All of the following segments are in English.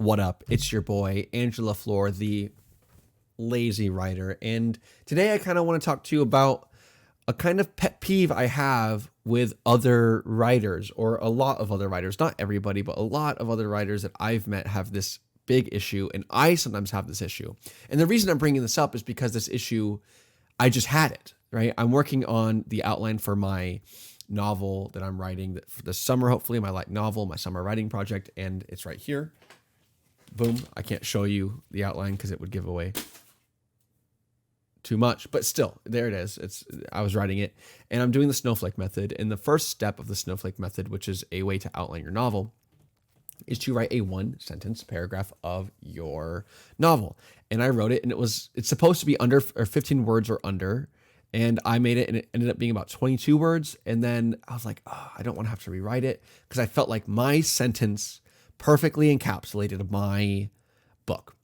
What up? It's your boy, Andrew LaFleur, the lazy writer. And today I kind of want to talk to you about a kind of pet peeve I have with other writers, or a lot of other writers. Not everybody, but a lot of other writers that I've met have this big issue, and I sometimes have this issue. And the reason I'm bringing this up is because this issue, I just had it, right? I'm working on the outline for my novel that I'm writing for this summer, hopefully, my light novel, my summer writing project, and it's right here. Boom. I can't show you the outline because it would give away too much, but still, there it is. I was writing it, and I'm doing the snowflake method. And the first step of the snowflake method, which is a way to outline your novel, is to write a 1-sentence paragraph of your novel. And I wrote it, and it's supposed to be under, or 15 words or under. And I made it, and it ended up being about 22 words. And then I was like, oh, I don't want to have to rewrite it, because I felt like my sentence perfectly encapsulated my book,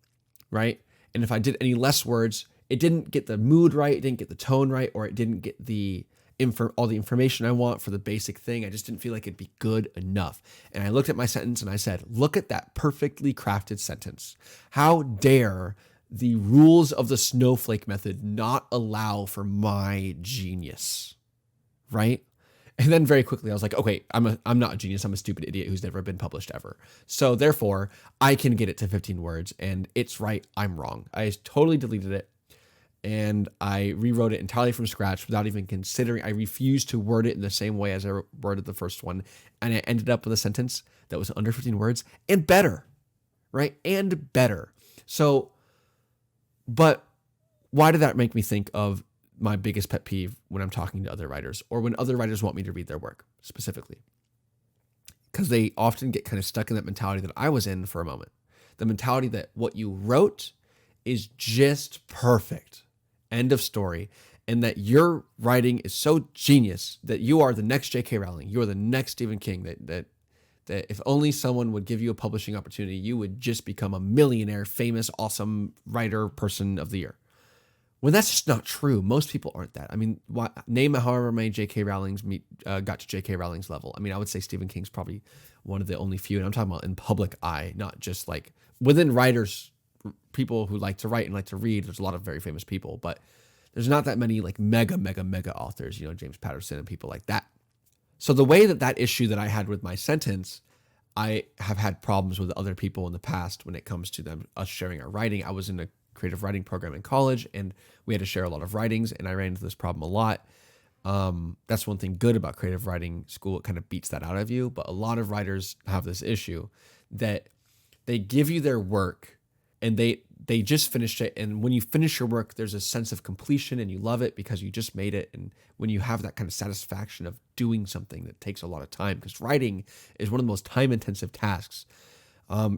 right? And if I did any less words, it didn't get the mood right, it didn't get the tone right, or it didn't get all the information I want for the basic thing. I just didn't feel like it'd be good enough. And I looked at my sentence and I said, look at that perfectly crafted sentence. How dare the rules of the snowflake method not allow for my genius, right? And then very quickly I was like, okay, I'm not a genius. I'm a stupid idiot who's never been published ever. So therefore I can get it to 15 words, and it's right. I'm wrong. I totally deleted it, and I rewrote it entirely from scratch without even considering. I refused to word it in the same way as I worded the first one. And I ended up with a sentence that was under 15 words and better, right? And better. So, but why did that make me think of my biggest pet peeve when I'm talking to other writers, or when other writers want me to read their work specifically? Because they often get kind of stuck in that mentality that I was in for a moment. The mentality that what you wrote is just perfect. End of story. And that your writing is so genius that you are the next J.K. Rowling. You are the next Stephen King. That if only someone would give you a publishing opportunity, you would just become a millionaire, famous, awesome writer, person of the year. When that's just not true. Most people aren't that. I mean, name however many J.K. Rowling's got to J.K. Rowling's level. I mean, I would say Stephen King's probably one of the only few, and I'm talking about in public eye, not just like within writers, people who like to write and like to read. There's a lot of very famous people, but there's not that many like mega authors, James Patterson and people like that. So the way that issue that I had with my sentence, I have had problems with other people in the past when it comes to us sharing our writing. I was in a creative writing program in college, and we had to share a lot of writings, and I ran into this problem a lot. That's one thing good about creative writing school. It kind of beats that out of you, but a lot of writers have this issue that they give you their work, and they just finished it. And when you finish your work, there's a sense of completion, and you love it because you just made it. And when you have that kind of satisfaction of doing something that takes a lot of time, because writing is one of the most time-intensive tasks,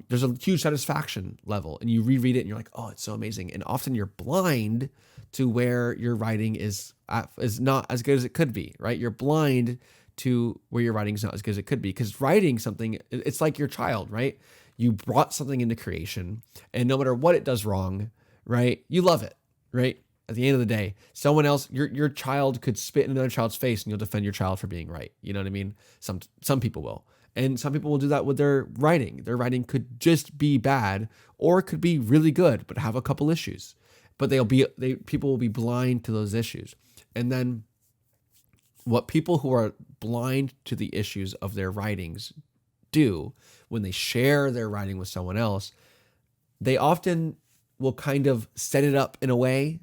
there's a huge satisfaction level, and you reread it and you're like, oh, it's so amazing. And often you're blind to where your writing is not as good as it could be, right? You're blind to where your writing is not as good as it could be, because writing something, it's like your child, right? You brought something into creation, and no matter what it does wrong, right? You love it, right? At the end of the day, someone else, your child could spit in another child's face, and you'll defend your child for being right. You know what I mean? Some people will. And some people will do that with their writing. Their writing could just be bad, or it could be really good, but have a couple issues. But people will be blind to those issues. And then what people who are blind to the issues of their writings do when they share their writing with someone else, they often will kind of set it up in a way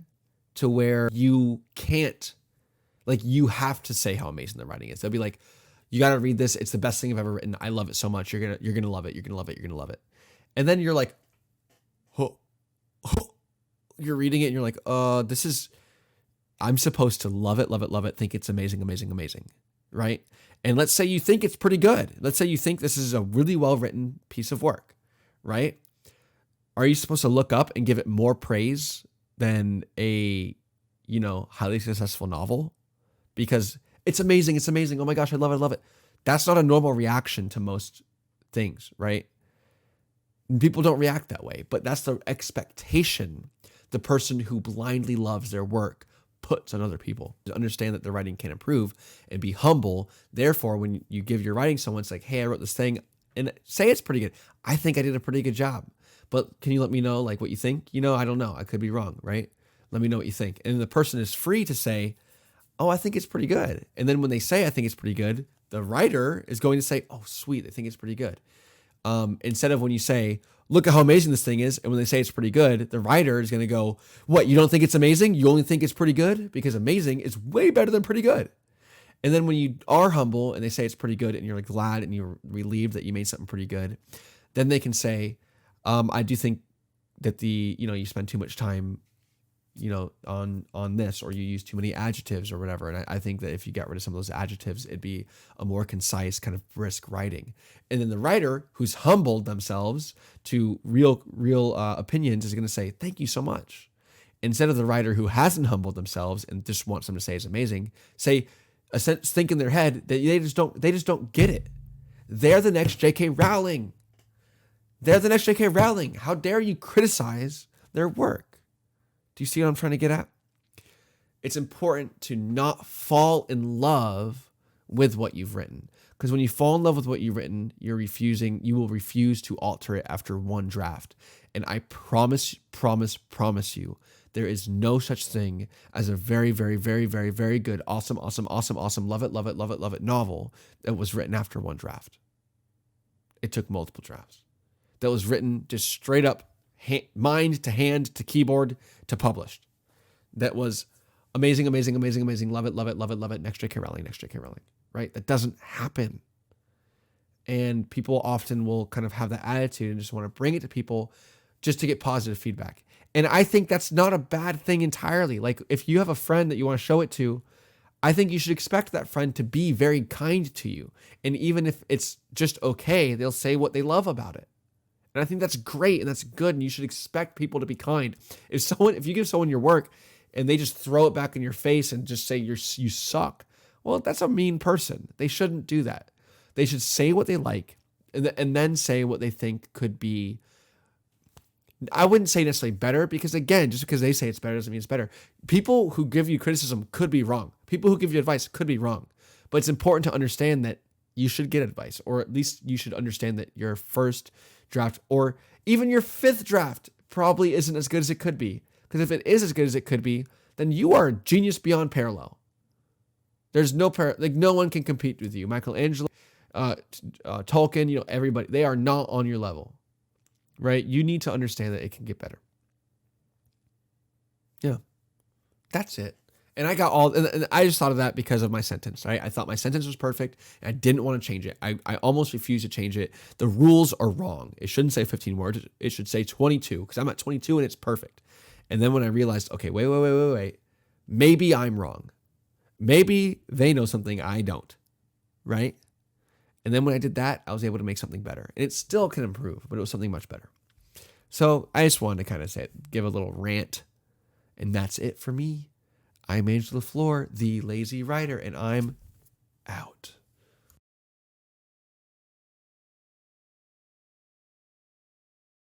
to where you can't, like, you have to say how amazing the writing is. They'll be like, you got to read this. It's the best thing I've ever written. I love it so much. You're going to love it. You're going to love it. You're going to love it. And then you're like, you're reading it and you're like, I'm supposed to love it, think it's amazing, right? And let's say you think it's pretty good. Let's say you think this is a really well-written piece of work, right? Are you supposed to look up and give it more praise than a, highly successful novel? Because it's amazing. Oh my gosh, I love it. That's not a normal reaction to most things, right? People don't react that way, but that's the expectation the person who blindly loves their work puts on other people. To understand that their writing can improve and be humble. Therefore, when you give your writing someone, it's like, hey, I wrote this thing. and say it's pretty good. I think I did a pretty good job, but can you let me know like what you think? I don't know. I could be wrong, right? Let me know what you think. And the person is free to say, oh, I think it's pretty good. And then when they say, I think it's pretty good, the writer is going to say, oh, sweet, I think it's pretty good. Instead of when you say, look at how amazing this thing is. And when they say it's pretty good, the writer is going to go, what, you don't think it's amazing? You only think it's pretty good? Because amazing is way better than pretty good. And then when you are humble and they say it's pretty good and you're like glad and you're relieved that you made something pretty good, then they can say, I do think that you spend too much time, on this, or you use too many adjectives or whatever. And I think that if you got rid of some of those adjectives, it'd be a more concise kind of brisk writing. And then the writer who's humbled themselves to real opinions is going to say, thank you so much. Instead of the writer who hasn't humbled themselves and just wants them to say it's amazing, think in their head that they just don't get it. They're the next J.K. Rowling. They're the next J.K. Rowling. How dare you criticize their work? Do you see what I'm trying to get at? It's important to not fall in love with what you've written. Because when you fall in love with what you've written, you will refuse to alter it after one draft. And I promise you, there is no such thing as a very, very, very, very, very good, awesome, love it novel that was written after one draft. It took multiple drafts. That was written just straight up, mind to hand to keyboard to published. That was amazing, love it, next J.K. Rowling, right? That doesn't happen. And people often will kind of have that attitude and just want to bring it to people just to get positive feedback. And I think that's not a bad thing entirely. Like if you have a friend that you want to show it to, I think you should expect that friend to be very kind to you. And even if it's just okay, they'll say what they love about it. And I think that's great and that's good. And you should expect people to be kind. If you give someone your work and they just throw it back in your face and just say you suck, well, that's a mean person. They shouldn't do that. They should say what they like and then say what they think could be. I wouldn't say necessarily better, because again, just because they say it's better doesn't mean it's better. People who give you criticism could be wrong. People who give you advice could be wrong. But it's important to understand that you should get advice, or at least you should understand that your first draft or even your fifth draft probably isn't as good as it could be. Because if it is as good as it could be, then you are a genius beyond parallel. There's no one can compete with you. Michelangelo, Tolkien, everybody, they are not on your level, right? You need to understand that it can get better. Yeah, that's it. And I just thought of that because of my sentence, right? I thought my sentence was perfect and I didn't want to change it. I almost refused to change it. The rules are wrong. It shouldn't say 15 words. It should say 22, because I'm at 22 and it's perfect. And then when I realized, okay, wait, maybe I'm wrong. Maybe they know something I don't, right? And then when I did that, I was able to make something better. And it still can improve, but it was something much better. So I just wanted to kind of give a little rant. And that's it for me. I'm Andrew LaFleur, the lazy writer, and I'm out.